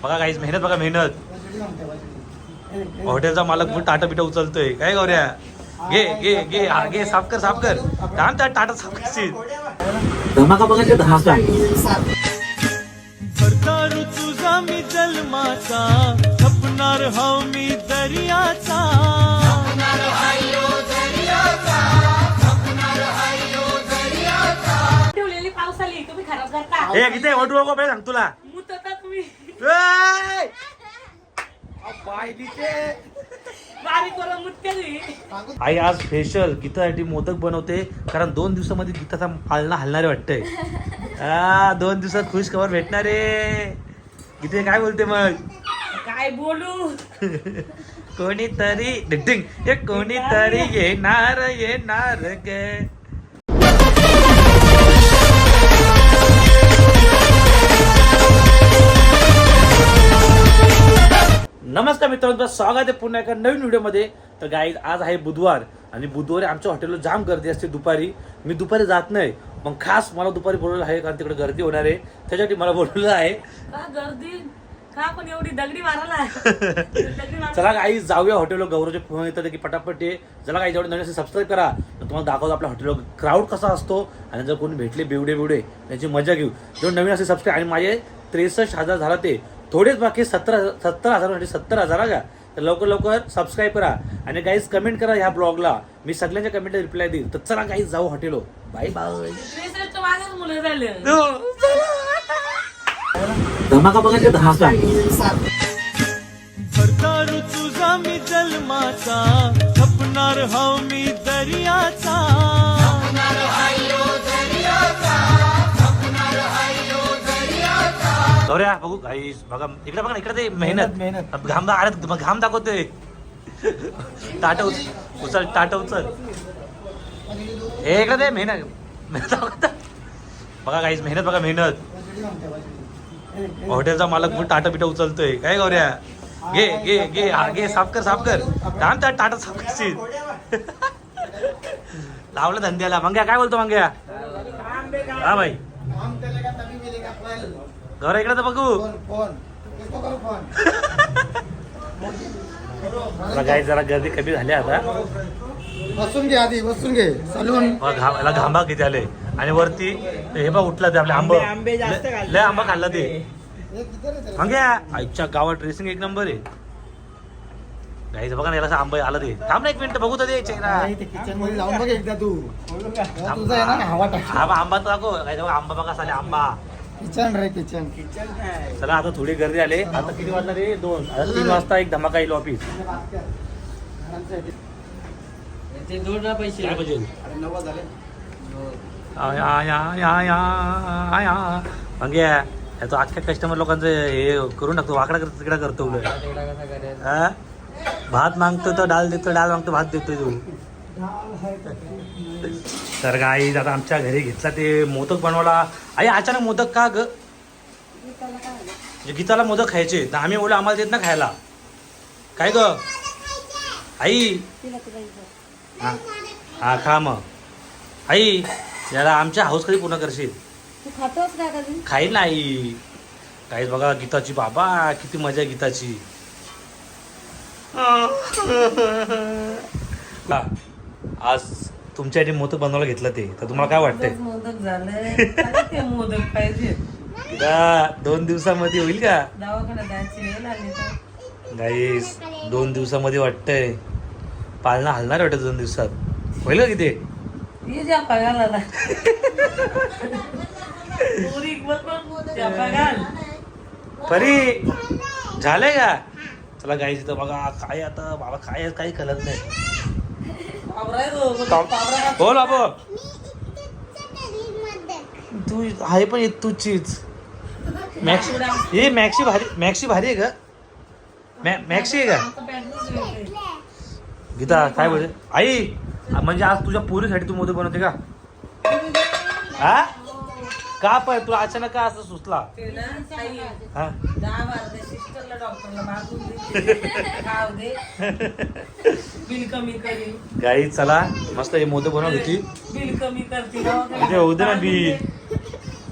बघा काहीच मेहनत, बघा मेहनत. हॉटेलचा मालक पण टाटा बिटा उचलतोय. काय गौऱ्या, घे घे घे हा घे, साफ कर साफ कर. काम त्या टाटा साफ करशील. धमाका बघायचे धाका. भरतारू तुझा मी जन्माचा, छपणार हाव मी दर्याचा. ठेवलेली पाऊस आली तुम्ही खराब करता. हे किती ओढू नको बे, सांग तुला. मुतता तुम्ही ए! बारीक करून मुतते तुम्ही. आई आज स्पेशल गीतासाठी मोदक बनवते, कारण 2 दिवसामध्ये गीताचा पालना हलणारे वाटतंय. 2 दिवसात खुश खबर भेटणार आहे. गीते काय बोलते मग? काय बोलू. कोणीतरी डिंग हे कोणीतरी येणार येणार गे. नमस्कार मित्रांनो, स्वागत आहे पुन्हा एका नवीन व्हिडिओमध्ये. तर गाईज आज आहे बुधवार आणि बुधवारी आमच्या हॉटेलला जाम गर्दी असते दुपारी. मी दुपारी जात नाही, मग खास मला दुपारी बोलवलं आहे कारण तिकडे गर्दी होणार आहे, त्याच्यासाठी मला बोलवलं आहे. का गर्दी का पण एवढी दगडी मारायला. चला गाईज जाऊया हॉटेलला. गौरवचे फोन येतात की पटापट ये. चला गाईज जेवढे नवीन असेल सबस्क्राईब करा. तर तुम्हाला दाखवतो आपल्या हॉटेलला क्राऊड कसा असतो आणि जर कोणी भेटले बेवडे त्याची मजा घेऊ. जेवढे नवीन असेल सबस्क्राईब. आणि माझे 63,000 झाला, ते थोडेच बाकी 70,000 म्हणजे 70,000 का. तर लवकर सबस्क्राईब करा आणि गाईज कमेंट करा ह्या ब्लॉगला. मी सगळ्यांच्या कमेंटला रिप्लाय देईल. तर चला गाईज जाऊ हॉटेल. Bye bye. मुलं झाले. धमाका बघायचे धाका. भरतारू तुझा मी जन्माचा, छपणार हाव मी दर्याचा. गौऱ्या बघू गाईज, बघा इकडे, बघा इकडे ते मेहनत घाम दाखवतोय. टाटा उचल टाटा उचल. हे इकडे ते मेहनत बघा गाईज, मेहनत बघा मेहनत. हॉटेलचा मालक पण टाटा बिटा उचलतोय. काय गौऱ्या, घे घे घे हा घे, साफ कर साफ कर. काम त्या टाटा साफ करशील. लावलं धंद्याला. मंग्या काय बोलतो मंग्या? हा भाई गौऱ्या इकडे तर बघू. गाईज जरा गर्दी कमी झाली आता. बसून घे आधी, बसून घे. चालून याला घांबा किती आले. आणि वरती हे बघ उठला ते आपले आंबे लय आंबा खाल्ला ते. मंग्या आईच्या गावात ड्रेसिंग एक नंबर आहे. गाईज बघा ना, याला आंबा आला ते. थांब ना 1 मिनिट बघू तर दे चेहरा. किचन मध्ये जाऊन बघ एकदा तू. तुझा आहे ना हवा टाक. आंबा तर दाखव. काय आंबा बघा साले आंबा. किचन रे किचन. चला आता थोडी गर्दी आले. आता किती वाजता रे? 2. आता 3 वाजता एक धमाका येईल ऑफिस. ते दोन पैसे काय पाहिजे? 9 झाले. मंग्या याचं अख्ख्या कस्टमर लोकांचं हे करून टाकतो. वाकडा करतो तिकडा करतो. भात मागतो तर डाल देतो, डाल मागतो भात देतोय तू. तर गाईज आता आमच्या घरी घेतला ते मोदक बनवला. आई अचानक मोदक का ग? गीताला मोदक खायचे तर आम्ही बोललो आम्हाला देत ना खायला. काय ग आई? हा खा मग. आई याला आमच्या हाऊस कधी पूर्ण करशील? तू खातोस का कधी? खाईल ना आई. काहीच बघा गीताची, बाबा किती मजा आहे गीताची. आज तुमच्यासाठी मोदक बनवायला घेतलं ते, तर तुम्हाला काय वाटतंय? मोदक झालंय. मोदक पाहिजे. 2 दिवसामध्ये होईल का? दवाखान्यात जायची वेळ आली तर. गाईस 2 दिवसामध्ये वाटतंय पालना हलणार वाटत. 2 दिवसात होईल का किती? ये ज्या पगाला परी झालंय का? चला गाईस इथं बघा काय आता बाबा काय काही कळत नाही. बोल बाबा. तू आहे पण येत तुझीच. मॅक्सी भारी आहे का? मॅक्सी आहे का? गीता काय बोलते आई? म्हणजे आज तुझ्या पोरीसाठी तू मोदक बनवते का? हा का पण तुला अचानक का असं सुचला? हा गाई चला मस्त हे मोदक बनवत होती. बिल कमी करते होऊ दे ना बिल.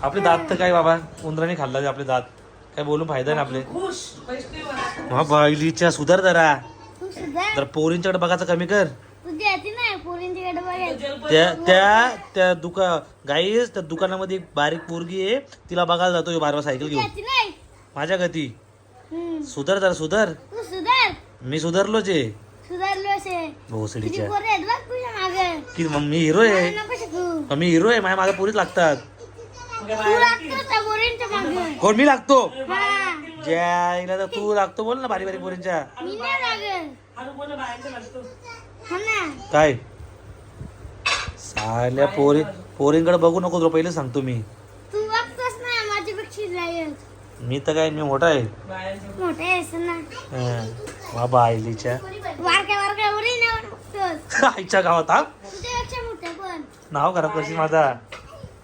आपले दात तर काय बाबा उंदराने खाल्ला आपले दात. काय बोलून फायदा नाही आपले. खुश पैसे वाला. हा बाईलीच्या सुधार जरा तू सुद्धा तर पोरींच्याकडे बघायचं कमी कर. तुझी येते नाही पोरींच्याकडे बघायचं. त्या गाईस त्या दुकानामध्ये एक बारीक पोरगी आहे, तिला बघायला जातो ह्यो बारवा सायकल घेऊन येते नाही. माझ्या गती. हम्म. सुधार जरा सुधार. तू सुधार मी सुधारलोच आहे सुधारलो असे. तुझी भोसडीच्या. पोरं आहेत बघ तुझ्या मागे. की मग मी हिरो आहे. नको शिकू. मी हिरो आहे, माझ्या मागे पोरीच लागतात. तू लागतो त्या पोरींच्या मागे. कोण मी लागतो? हा. ज्याला तर तू लागतो बोल ना बारी बारी पोरींच्या. मी नाही लागत. हळू बोल बायांच्या लागतो. हा ना. काय साल्या पोरींकडे बघू नको तुला पहिले सांगतो मी. तू बघतोस ना माझ्यापेक्षा जायच. मी तर काय मी मोठा आहे. बायांच्या मोठे आहेस ना. वा बायलीच्या वारक्या वरी नाही बघतोस. आईच्या गावात हा तुझ्यापेक्षा मोठे पण. नाव खराब करशील माझा.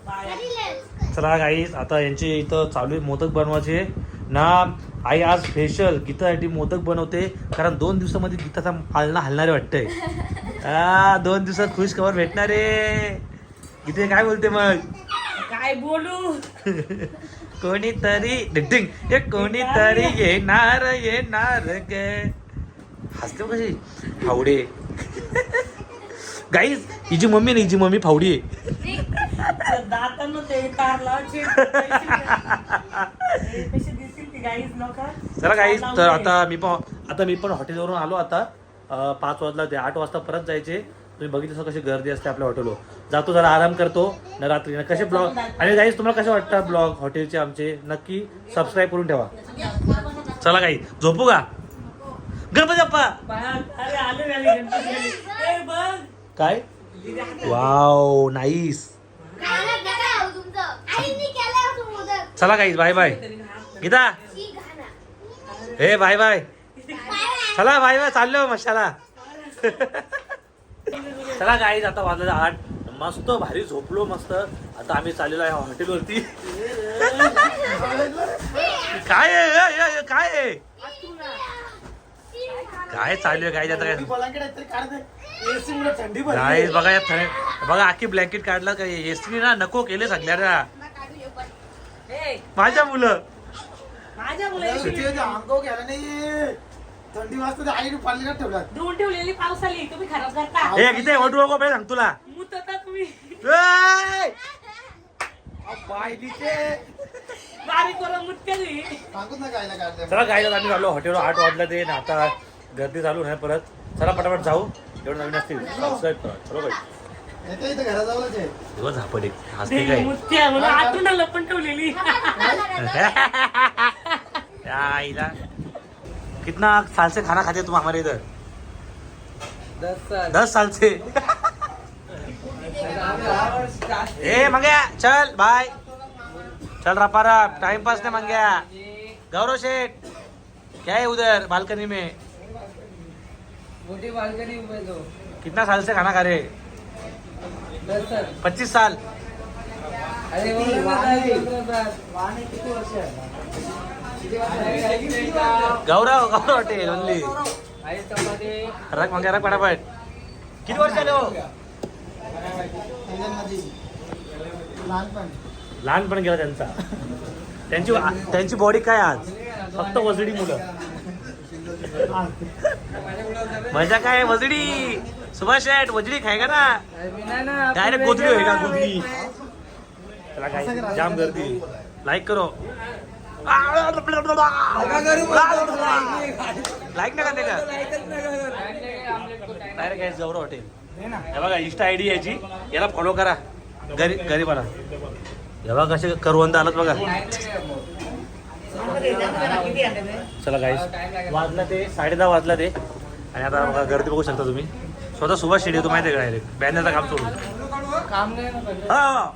कधीलेच. चला गाईस आता यांचे इथं चालू आहे मोदक बनवायचे ना. आई आज स्पेशल गीतासाठी मोदक बनवते कारण 2 दिवसामध्ये गीताचा पालना हलणारे वाटतंय. 2 दिवसात खुश खबर भेटणार आहे. गीते काय बोलते मग? काय बोलू. कोणीतरी डिटिंग हे कोणीतरी येणार गे. हसते कशी फावडे. गाईस हिची मम्मी नाही, हिची मम्मी फावडी आहे. दातांना ते तार लावायचे पैसे देतील ती गाईच नका. चला गाईस तर आता मी पण हॉटेलवरून आलो. आता 5 वाजला ते 8 वाजता परत जायचे. तुम्ही बघितलं कशी गर्दी असते आपल्या हॉटेलवर. जातो जरा आराम करतो ना रात्री ना. कसे ब्लॉग आणि गाईस तुम्हाला कसे वाटतात ब्लॉग हॉटेलचे आमचे नक्की सबस्क्राईब करून ठेवा. चला गाई झोपू का? गणपती बाप्पा. अरे आले झाले गणपती आले. ए बघ काय वाव नाईस. खायला करा हो तुमचं. आईने केला होता मोदक. चला गाईस बाय बाय. गीता शी घाणा. हे बाय बाय. चला बाय बाय चाललो मशाला. चला गाईज आता वाजले 8. मस्त भारी झोपलो मस्त. आता आम्ही चाललेलो आहे हॉटेलवरती. काय आहे? काय आहे? काय चालू आहे गाईज आता काय ब्लँकेट आहेत तरी काढ दे. AC मुळे थंडी भरली. गाईज बघा या बघा आखी ब्लँकेट काढला काय एसटी ना नको केले सगळ्यांना. ए माझ्या मुलं माझ्या मुलाची ते अंगावर घ्यायला नाही. थंडी वाजता आईने पालीला ठेवलात. धुवून ठेवलेली पाऊस आली तुम्ही खराब करता. हे किती ओटू नको पहिले सांग तुला. मुत आता तुम्ही ए! बायलीचे बारीक करून मुत केली. सांगूच ना गायला काढले. चला गाईज आम्ही चाललो हॉटेलवर 8 वाजला ते ना. आता गर्दी चालू नाही परत. चला पटापट जाऊ. एवढं नवीन असतील सबस्क्राईब करा. चलो बाई येते इथं घराजवळच आहे. दिवस झापडे हसते काय मुत्या म्हणून आतून लपून ठेवलेली. या आईला कितना साल से खाना खाते तुम हमारे इधर? 10 साल से. ए मंग्या चल बाय. चल रपारा टाइम पास ने मंग्या. गौरव शेठ क्या है उधर बालकनी में? मोटी बालकनी में दो कितना साल से खाना खा रहे? 10 साल. 25 साल. अरे किती वर्ष आहे? गौरव हॉटेल ओनली. आई चपाती रख मंग्या रख पटापट. किती वर्ष झाले हो? त्याच्यामध्ये लहानपण. लहानपण गेला त्यांचा. त्यांची बॉडी काय आज फक्त वजडी मुलं. मजा काय वजडी. सुभाष शेठ वजडी खायगा ना. डायरेक्ट गोदडी होय का गोदडी. चला काय जाम गर्दी. लाईक करो. लाईक नका ते का डायरेक्ट काय जवळ हॉटेल. हे बघा इंस्टा आयडी याची याला फॉलो करा. गरीब आला हे बघा कसे करवंद आलात बघा. चला गाईस वाजला ते 10:30 वाजला ते. आणि आता बघा गर्दी बघू शकता तुम्ही. स्वतः सुभाष शेडी येतो माहिती आहे का डायरेक्ट बॅनरचं काम सोडून. काम नाही ना हा